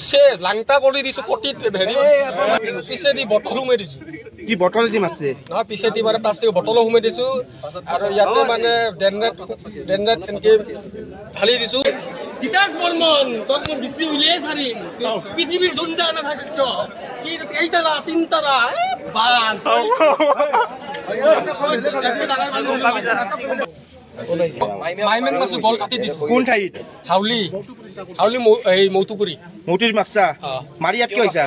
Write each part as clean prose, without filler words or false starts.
শেষ লাংটা কৰি দিছো পটিত হেৰি পিছেদি বটল সোমাই দিছো কি বটল দি মাছে নহয় পিছেদি মানে প্লাষ্টিক বটলো সোমাই দিছো আৰু ইয়াতে মানে ডেননেট এনেকে ঢালি দিছো তিতাস বৰ্মন তোক মই বেছি উলিয়াই ছাৰিম পৃথিৱীৰ যোন যা নাথাকে কিয় কি এইতাৰা তিনতাৰা বাল মাইমেন মাছো গল কাটি দিছো কোন ঠাইত হাউলি এই মৌতুপুৰী মৌতিৰ মাছা মাৰি ইয়াত কিয় হৈছা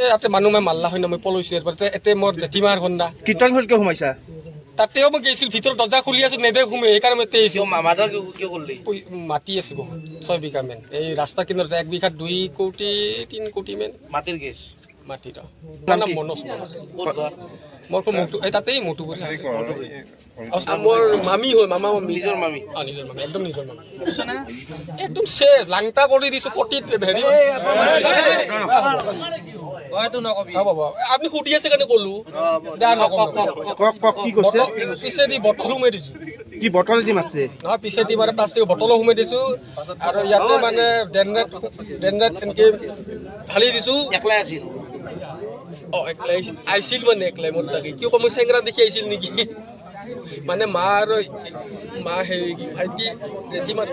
ইয়াতে মানুহ মই মাল্লা হয় না মই পলৈছো এতে মোৰ জেঠিমাৰ ঘণ্ডা কীৰ্তন ঘৰত কিয় সোমাইছা তাতেও মই গৈছিল ভিতৰত দৰ্জা খুলি আছো নেদে ঘুমে সেইকাৰণে মই তেইছো মামাদাৰ কিয় কৰিলি মাটি আছে বহুত 6 বিঘা মান এই ৰাস্তা কিনাৰতে 1 বিঘাত 2 কোটি 3 কোটি মান মাটিৰ কেছ মাটিৰ নাম নাম কি? মনোজ ক'ত ঘৰ মোৰ মৌতু এই তাতেই মৌতুপুৰী মোৰ মামী হয় মামা মামী নিজৰ মামী নিজৰ মামী একদম নিজৰ মামী একদম শেষ লাংটা কৰি দিছো পটিত হেৰি আপুনি সুধি আছে কাৰণে ক'লো কক কক কি কৈছে পিছেদি বটল সোমাই দিছো কি বটল দি মাছে নহয় পিছেদি মানে প্লাষ্টিক বটলো সোমাই দিছো আৰু ইয়াতে মানে ডেননেট এনেকে ঢালি দিছো একলাই আছিল একলাই আহিছিল মানে একলাই মোৰ তাকে কিয় মই চেংৰা দেখি আহিছিল নেকি মানে মা আৰু মা হেৰি ভাইটি জেঠিমাৰ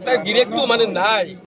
তাই গিৰেকটো মানে নাই